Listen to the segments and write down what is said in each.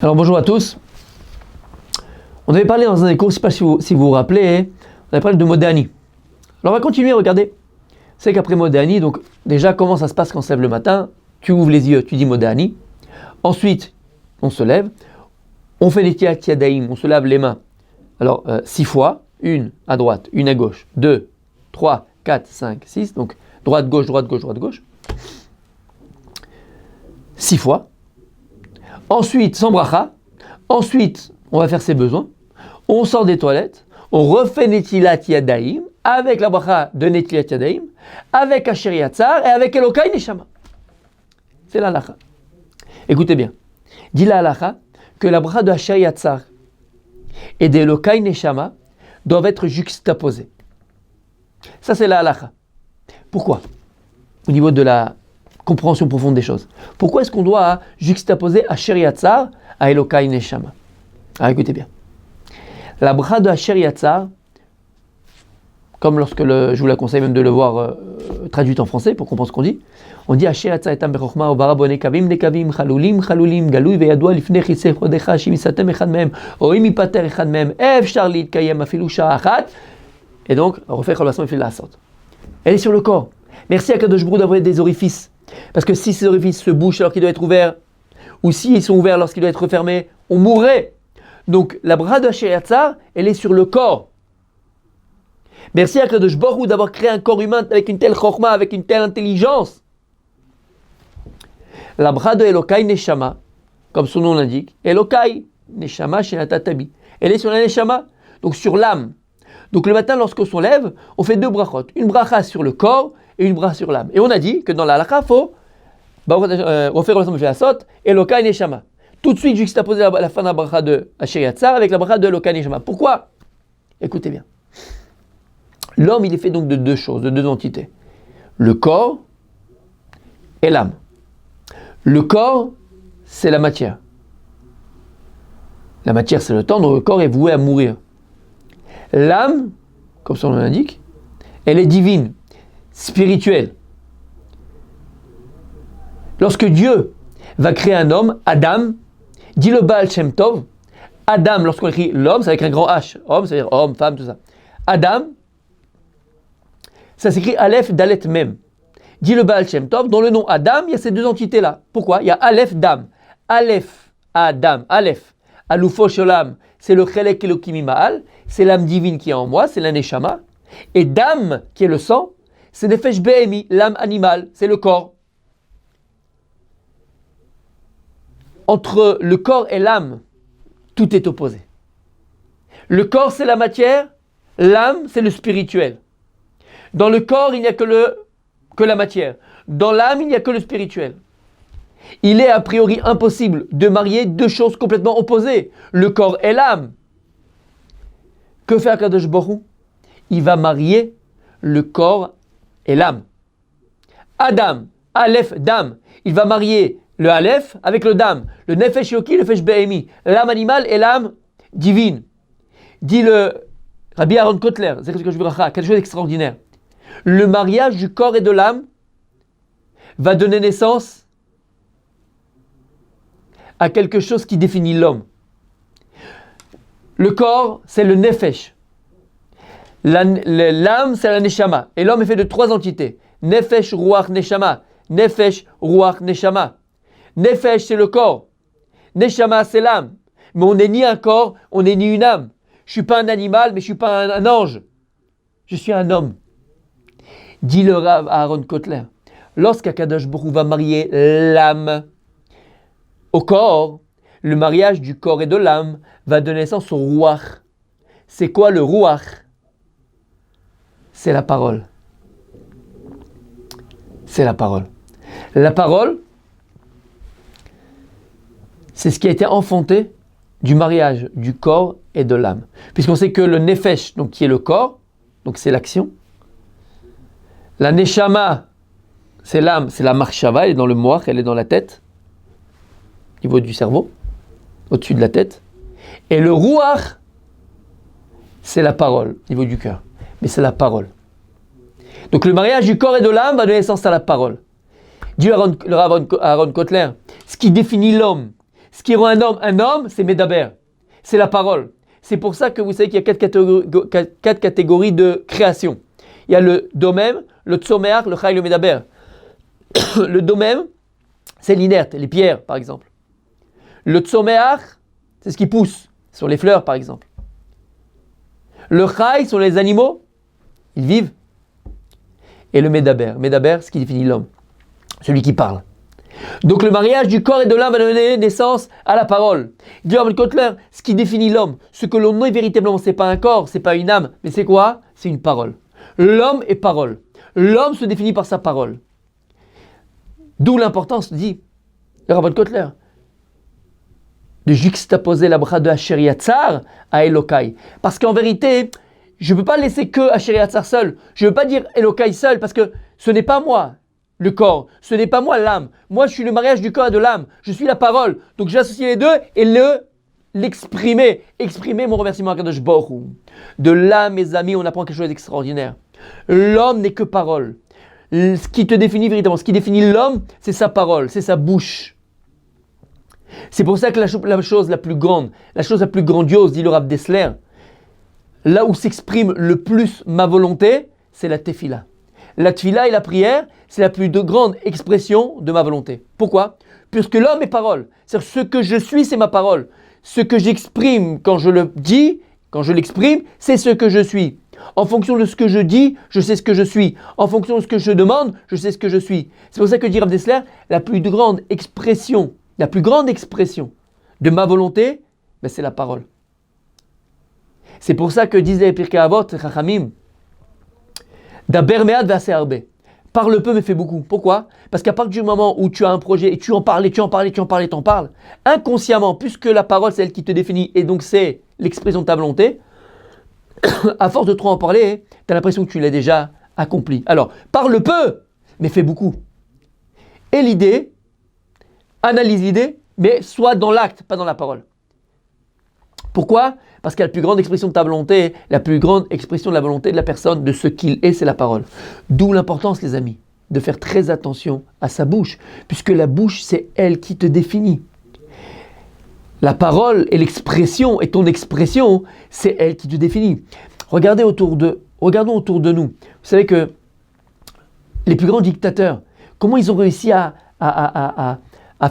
Alors bonjour à tous. On avait parlé dans un des cours, je ne sais pas si vous vous rappelez, on avait parlé de Modéani. Alors on va continuer, regardez. C'est qu'après Modéani, donc déjà comment ça se passe quand on se lève le matin? Tu ouvres les yeux, tu dis Modéani. Ensuite, on se lève, on fait les Yadaim, on se lave les mains. Alors 6 fois, une à droite, une à gauche, 2, 3, 4, 5, 6. Donc droite, gauche, droite, gauche, droite, gauche. 6 fois. Ensuite, sans bracha. Ensuite, on va faire ses besoins. On sort des toilettes. On refait Netilat Yadaim avec la bracha de Netilat Yadaim, avec Asher Yatzar et avec Elokai Neshama. C'est la halacha. Écoutez bien. Dit la halacha que la bracha de Asher Yatzar et de Elokai Neshama doivent être juxtaposées. Ça, c'est la halacha. Pourquoi? Au niveau de la compréhension profonde des choses. Pourquoi est-ce qu'on doit juxtaposer Asher Yatzar à Elokai Neshama? Ah, écoutez bien. La bracha de Asher Yatzar, comme lorsque je vous la conseille même de le voir traduite en français pour comprendre ce qu'on dit, on dit Asher Yatzar etam bechokma obara bo nekavim nekavim chalulim chalulim galui veyadua lifnei chisei chodecha shimisatem echad mehem o im yipater echad mehem efshar litkayem afilu shara achat. Et donc, on refait Cholbasson et fait la sorte. Elle est sur le corps. Merci à Kadosh Baruch Hu d'avoir des orifices. Parce que si ces orifices se bouchent alors qu'ils doivent être ouverts, ou s'ils sont ouverts lorsqu'ils doivent être refermés, on mourrait. Donc la bracha de Asher Yatzar, elle est sur le corps. Merci à Kadosh Baruch Hu d'avoir créé un corps humain avec une telle chorma, avec une telle intelligence. La bracha de Elokai Neshama, comme son nom l'indique, Elokai Neshama Shenatatabi. Elle est sur la Neshama, donc sur l'âme. Donc le matin, lorsqu'on se lève, on fait 2 brachot. Une bracha sur le corps et une bracha sur l'âme. Et on a dit que dans la halakha, il faut refaire l'ensemble de la sorte, Elokai Neshama. Tout de suite, juxtaposer la fin de la bracha de Asher Yatzar avec la bracha de Elokai Neshama. Pourquoi? Écoutez bien. L'homme, il est fait donc de 2 choses, de 2 entités. Le corps et l'âme. Le corps, c'est la matière. La matière, c'est le temps, donc le corps est voué à mourir. L'âme, comme son nom l'indique, elle est divine, spirituelle. Lorsque Dieu va créer un homme, Adam, dit le Baal Shem Tov, Adam, lorsqu'on écrit l'homme, c'est avec un grand H, homme, c'est-à-dire homme, femme, tout ça. Adam, ça s'écrit Aleph, Dalet, Mem. Dit le Baal Shem Tov, dans le nom Adam, il y a ces 2 entités-là. Pourquoi? Il y a Aleph, Dam. Aleph, Adam, Aleph, Aloufo Sholam, c'est le Chelek Elokim Ma'al, c'est l'âme divine qui est en moi, c'est la Neshama. Et Dam, qui est le sang, c'est Nefesh Behemi, l'âme animale, c'est le corps. Entre le corps et l'âme, tout est opposé. Le corps, c'est la matière, l'âme, c'est le spirituel. Dans le corps, il n'y a que la matière. Dans l'âme, il n'y a que le spirituel. Il est a priori impossible de marier 2 choses complètement opposées, le corps et l'âme. Que fait Akadosh Baruch Hu? Il va marier le corps et l'âme. Adam, Aleph, Dam, il va marier le Aleph avec le Dam, le Nefesh Yoki, le Nefesh Behemi, l'âme animale et l'âme divine. Dit le Rabbi Aaron Kotler, c'est quelque chose d'extraordinaire. Le mariage du corps et de l'âme va donner naissance à quelque chose qui définit l'homme. Le corps, c'est le Nefesh. L'âme, c'est la Neshama. Et l'homme est fait de 3 entités. Nefesh, Ruach, Neshama. Nefesh, Ruach, Neshama. Nefesh, c'est le corps. Neshama, c'est l'âme. Mais on n'est ni un corps, on n'est ni une âme. Je ne suis pas un animal, mais je ne suis pas un ange. Je suis un homme. Dit le Rav Aaron Kotler. Lorsqu'Akadosh Baruch Hu va marier l'âme au corps, le mariage du corps et de l'âme va donner naissance au Ruach. C'est quoi le Ruach? C'est la parole. C'est la parole. La parole, c'est ce qui a été enfanté du mariage du corps et de l'âme. Puisqu'on sait que le Nefesh, donc qui est le corps, donc c'est l'action. La Neshama, c'est l'âme, c'est la Marshava, elle est dans le moach, elle est dans la tête, au niveau du cerveau, au-dessus de la tête. Et le Ruach, c'est la parole, au niveau du cœur. Mais c'est la parole. Donc le mariage du corps et de l'âme va donner naissance à la parole. Dit le Rav Aaron Kotler, ce qui définit l'homme, Ce qui rend un homme, c'est Medaber. C'est la parole. C'est pour ça que vous savez qu'il y a quatre catégories de création. Il y a le domem, le tsomeach, le chai, le Medaber. Le domem, c'est l'inerte, les pierres par exemple. Le tsomeach, c'est ce qui pousse, sur les fleurs par exemple. Le chai sont les animaux, ils vivent. Et le Medaber, ce qui définit l'homme, celui qui parle. Donc le mariage du corps et de l'âme va donner naissance à la parole. Dit Rabban Kotler, ce qui définit l'homme, ce que l'on est véritablement, c'est pas un corps, c'est pas une âme, mais c'est quoi? C'est une parole. L'homme est parole. L'homme se définit par sa parole. D'où l'importance, dit le Rabban Kotler, de juxtaposer la bracha de Asher Yatzar à Elokai. Parce qu'en vérité, je ne peux pas laisser que Asher Yatzar seul. Je ne veux pas dire Elokai seul, parce que ce n'est pas moi le corps, ce n'est pas moi l'âme. Moi, je suis le mariage du corps et de l'âme. Je suis la parole. Donc j'associe les deux et l'exprimer. Exprimer mon remerciement à Kadosh Baruch Hu. De là, mes amis, on apprend quelque chose d'extraordinaire. L'homme n'est que parole. Ce qui te définit véritablement, ce qui définit l'homme, c'est sa parole, c'est sa bouche. C'est pour ça que la chose la plus grande, la chose la plus grandiose, dit le Rav Dessler, là où s'exprime le plus ma volonté, c'est la tefila. La tefila et la prière, c'est la plus grande expression de ma volonté. Pourquoi? Puisque l'homme est parole. C'est-à-dire ce que je suis, c'est ma parole. Ce que j'exprime quand je le dis, quand je l'exprime, c'est ce que je suis. En fonction de ce que je dis, je sais ce que je suis. En fonction de ce que je demande, je sais ce que je suis. C'est pour ça que dit Rav Dessler, la plus grande expression de ma volonté, ben c'est la parole. C'est pour ça que disait Pirkei Avot, Chachamim, Daber me'at ve'aseh harbe. Parle peu mais fais beaucoup. Pourquoi? Parce qu'à partir du moment où tu as un projet et tu en parles, inconsciemment, puisque la parole c'est elle qui te définit et donc c'est l'expression de ta volonté, à force de trop en parler, tu as l'impression que tu l'as déjà accompli. Alors, parle peu mais fais beaucoup. Et l'idée, analyse l'idée, mais sois dans l'acte, pas dans la parole. Pourquoi? Parce que la plus grande expression de ta volonté, la plus grande expression de la volonté de la personne, de ce qu'il est, c'est la parole. D'où l'importance, les amis, de faire très attention à sa bouche, puisque la bouche, c'est elle qui te définit. La parole et l'expression, et ton expression, c'est elle qui te définit. Regardons autour de nous. Vous savez que les plus grands dictateurs, comment ils ont réussi à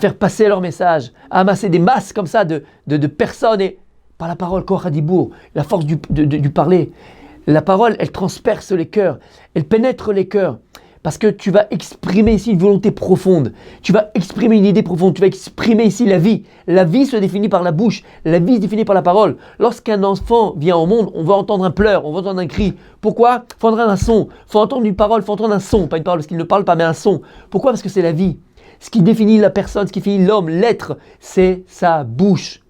faire passer leur message, à amasser des masses comme ça de personnes et par la parole, Koach HaDibur, la force du parler. La parole, elle transperce les cœurs, elle pénètre les cœurs. Parce que tu vas exprimer ici une volonté profonde, tu vas exprimer une idée profonde, tu vas exprimer ici la vie. La vie se définit par la bouche, la vie se définit par la parole. Lorsqu'un enfant vient au monde, on va entendre un pleur, on va entendre un cri. Pourquoi? Il faut entendre un son, il faut entendre une parole, il faut entendre un son, pas une parole parce qu'il ne parle pas, mais un son. Pourquoi? Parce que c'est la vie. Ce qui définit la personne, ce qui définit l'homme, l'être, c'est sa bouche.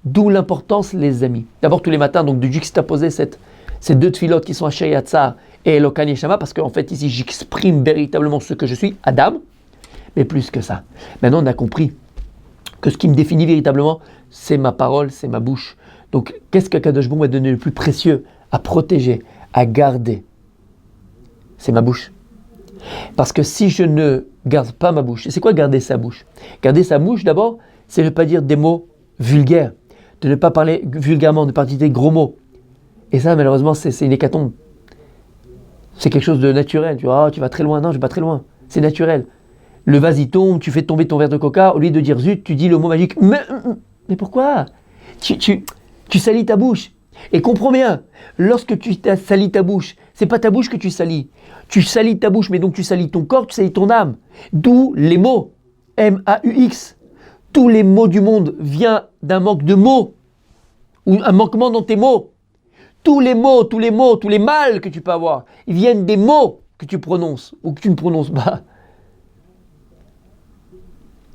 D'où l'importance, les amis. D'abord, tous les matins, donc de juxtaposer ces deux tfilotes qui sont Asher Yatzar et Elokai Neshama, parce qu'en fait, ici, j'exprime véritablement ce que je suis, Adam, mais plus que ça. Maintenant, on a compris que ce qui me définit véritablement, c'est ma parole, c'est ma bouche. Donc, qu'est-ce que Kadosh Baruch Hu m'a donné le plus précieux à protéger, à garder? C'est ma bouche. Parce que si je ne garde pas ma bouche, et c'est quoi garder sa bouche? Garder sa bouche, d'abord, c'est ne pas dire des mots vulgaires, de ne pas parler vulgairement, de ne pas utiliser de gros mots. Et ça, malheureusement, c'est une hécatombe. C'est quelque chose de naturel. Tu vois, tu vas très loin. Non, je vais pas très loin. C'est naturel. Le vase, il tombe, tu fais tomber ton verre de coca. Au lieu de dire zut, tu dis le mot magique. Mais pourquoi? Tu salis ta bouche. Et comprends bien, lorsque tu salis ta bouche, c'est pas ta bouche que tu salis. Tu salis ta bouche, mais donc tu salis ton corps, tu salis ton âme. D'où les mots. M-A-U-X. Tous les mots du monde viennent d'un manque de mots. Ou un manquement dans tes mots. Tous les mots, tous les mal que tu peux avoir, ils viennent des mots que tu prononces ou que tu ne prononces pas.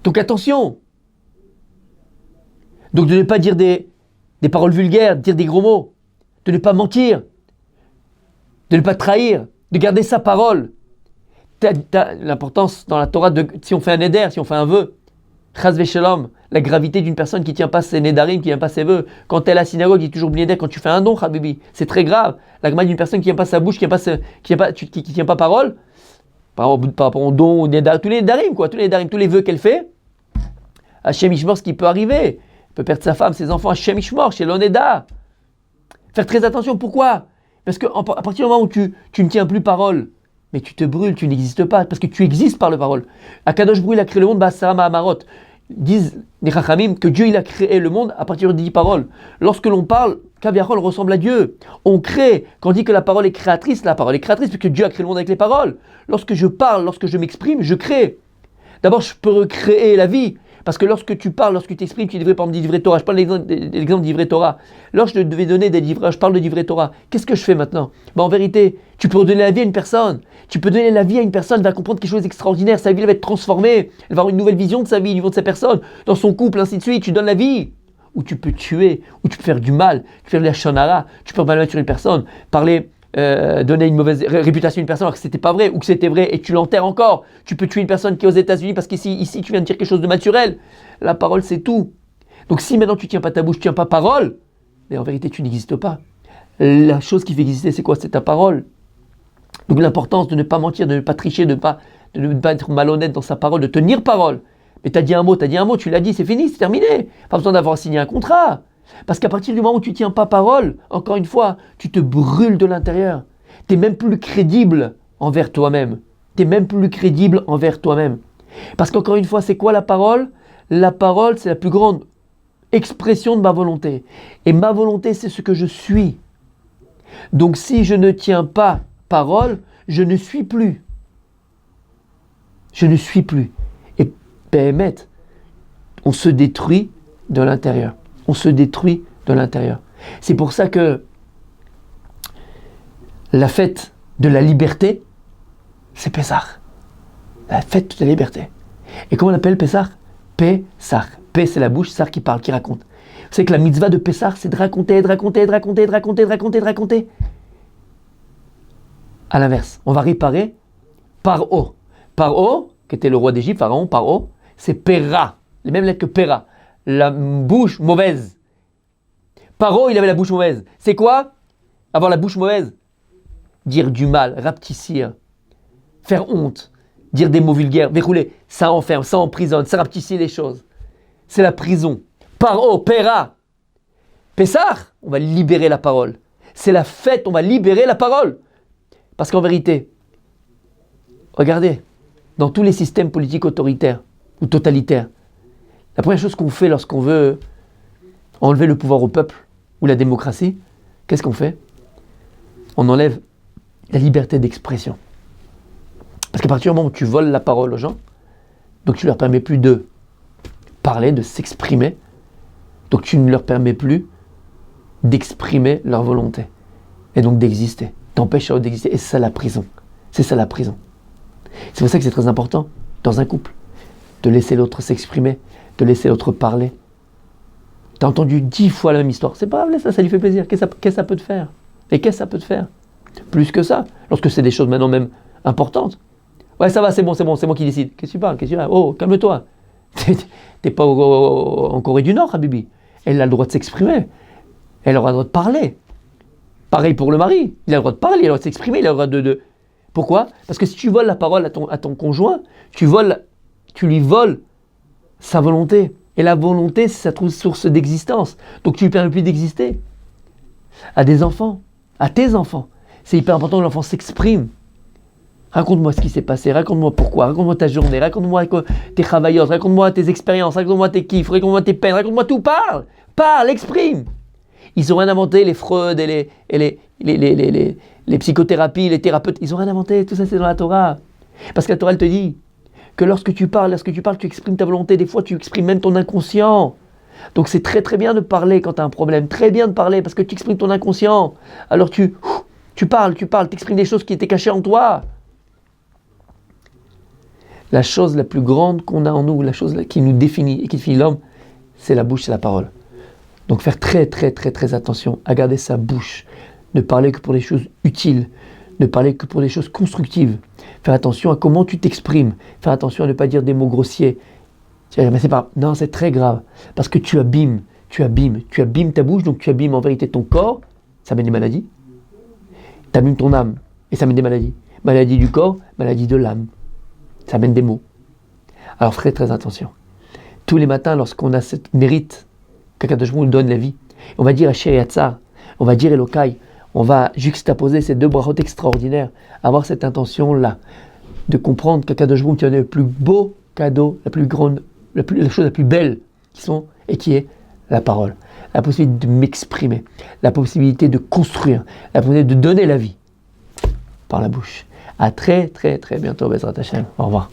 Donc attention. Donc de ne pas dire des paroles vulgaires, de dire des gros mots, de ne pas mentir, de ne pas trahir, de garder sa parole. T'as l'importance dans la Torah, si on fait un éder, si on fait un vœu, Chas v'shalom, la gravité d'une personne qui ne tient pas ses nédarim, qui ne tient pas ses vœux. Quand tu es à la synagogue, il est toujours bliéder. Quand tu fais un don, Habibi, c'est très grave. La gravité d'une personne qui ne tient pas sa bouche, qui ne tient pas parole, par rapport au don, tous les nédarim, tous les vœux qu'elle fait, Hachem Ishmor, ce qui peut arriver. Il peut perdre sa femme, ses enfants, Hachem Ishmor, chez l'Oneda. Faire très attention, pourquoi? Parce qu'à partir du moment où tu ne tiens plus parole, mais tu te brûles, tu n'existes pas, parce que tu existes par la parole. Akadosh Brou, il a créé le monde, Ba'asara Ma'amarot. Disent les Chachamim que Dieu, il a créé le monde à partir de 10 paroles. Lorsque l'on parle, Kaviachol ressemble à Dieu. On crée. Quand on dit que la parole est créatrice puisque Dieu a créé le monde avec les paroles. Lorsque je parle, lorsque je m'exprime, je crée. D'abord, je peux recréer la vie. Parce que lorsque tu parles, lorsque tu t'exprimes, tu devrais par exemple d'Ivrei Torah. Je parle de l'exemple d'Ivrei Torah. Lorsque je devais donner des livres, je parle de d'Ivrei Torah. Qu'est-ce que je fais maintenant? En vérité, tu peux donner la vie à une personne. Tu peux donner la vie à une personne, elle va comprendre quelque chose d'extraordinaire. Sa vie elle va être transformée. Elle va avoir une nouvelle vision de sa vie, du niveau de sa personne, dans son couple, ainsi de suite. Tu donnes la vie. Ou tu peux tuer, ou tu peux faire du mal, tu peux faire de la shonara, tu peux malmettre sur une personne, donner une mauvaise réputation à une personne alors que c'était pas vrai, ou que c'était vrai et tu l'enterres encore. Tu peux tuer une personne qui est aux États-Unis parce qu'ici tu viens de dire quelque chose de naturel. La parole c'est tout. Donc si maintenant tu tiens pas ta bouche, tu tiens pas parole, mais en vérité tu n'existes pas. La chose qui fait exister c'est quoi? C'est ta parole. Donc l'importance de ne pas mentir, de ne pas tricher, de ne pas être malhonnête dans sa parole, de tenir parole. Mais tu as dit un mot, tu l'as dit, c'est fini, c'est terminé. Pas besoin d'avoir signé un contrat. Parce qu'à partir du moment où tu ne tiens pas parole, encore une fois, tu te brûles de l'intérieur. Tu n'es même plus crédible envers toi-même. Parce qu'encore une fois, c'est quoi la parole? La parole, c'est la plus grande expression de ma volonté. Et ma volonté, c'est ce que je suis. Donc si je ne tiens pas parole, je ne suis plus. Et Béhémet, on se détruit de l'intérieur. C'est pour ça que la fête de la liberté, c'est Pessah. La fête de la liberté. Et comment on appelle Pessah? Pessah. P, c'est la bouche, Sar qui parle, qui raconte. Vous savez que la mitzvah de Pessah, c'est de raconter. À l'inverse, on va réparer Paro. Paro, qui était le roi d'Égypte, Pharaon, Paro, c'est Pera. Les mêmes lettres que Pera. La bouche mauvaise. Paro, il avait la bouche mauvaise. C'est quoi? Avoir la bouche mauvaise? Dire du mal, rapetissir, faire honte, dire des mots vulgaires, verrouler, ça enferme, ça emprisonne, ça rapetissir les choses. C'est la prison. Paro, Pera. Pessah, on va libérer la parole. C'est la fête, on va libérer la parole. Parce qu'en vérité, regardez, dans tous les systèmes politiques autoritaires ou totalitaires, la première chose qu'on fait lorsqu'on veut enlever le pouvoir au peuple ou la démocratie, qu'est-ce qu'on fait? On enlève la liberté d'expression. Parce qu'à partir du moment où tu voles la parole aux gens, donc tu ne leur permets plus de parler, de s'exprimer, donc tu ne leur permets plus d'exprimer leur volonté et donc d'exister. T'empêches d'exister et c'est ça la prison. C'est pour ça que c'est très important dans un couple de laisser l'autre s'exprimer, de laisser l'autre parler. T'as entendu 10 fois la même histoire, c'est pas grave, ça lui fait plaisir. Qu'est-ce que ça peut te faire? Et qu'est-ce que ça peut te faire? Plus que ça, lorsque c'est des choses maintenant même importantes. Ouais, ça va, c'est bon, c'est moi qui décide. Qu'est-ce que tu parles? Oh, calme-toi. T'es pas en Corée du Nord, Habibi. Elle a le droit de s'exprimer. Elle aura le droit de parler. Pareil pour le mari. Il a le droit de parler, il a le droit de s'exprimer, il a le droit de... Pourquoi? Parce que si tu voles la parole à ton conjoint, tu lui voles sa volonté. Et la volonté, c'est sa source d'existence. Donc tu lui permets plus d'exister. À tes enfants, c'est hyper important que l'enfant s'exprime. Raconte-moi ce qui s'est passé, raconte-moi pourquoi, raconte-moi ta journée, raconte-moi tes travailleuses, raconte-moi tes expériences, raconte-moi tes kiffs, raconte-moi tes peines, raconte-moi tout, parle, exprime. Ils n'ont rien inventé, les Freud et les psychothérapies, les thérapeutes, ils n'ont rien inventé, tout ça c'est dans la Torah. Parce que la Torah elle te dit que lorsque tu parles, tu exprimes ta volonté, des fois tu exprimes même ton inconscient. Donc c'est très très bien de parler quand tu as un problème, très bien de parler parce que tu exprimes ton inconscient. Alors tu parles, t'exprimes des choses qui étaient cachées en toi. La chose la plus grande qu'on a en nous, la chose qui nous définit et qui définit l'homme, c'est la bouche, c'est la parole. Donc faire très très très très attention à garder sa bouche, ne parler que pour des choses utiles, ne parler que pour des choses constructives. Faire attention à comment tu t'exprimes, faire attention à ne pas dire des mots grossiers. Mais c'est pas... Non, c'est très grave, parce que tu abîmes ta bouche, donc tu abîmes en vérité ton corps, ça amène des maladies. Tu abîmes ton âme, et ça amène des maladies. Maladie du corps, maladie de l'âme. Ça amène des maux. Alors faites très attention. tous les matins, lorsqu'on a cette mérite qu'Akadosh Baruch Hu nous donne la vie, on va dire Asher Yatzar, on va dire Elokai, on va juxtaposer ces deux brachot extraordinaires, avoir cette intention-là, de comprendre qu'Akadosh Baruch Hu tient le plus beau cadeau, la plus grande, la chose la plus belle qui est la parole, la possibilité de m'exprimer, la possibilité de construire, la possibilité de donner la vie par la bouche. À très très très bientôt, Bezrat Hashem. Au revoir.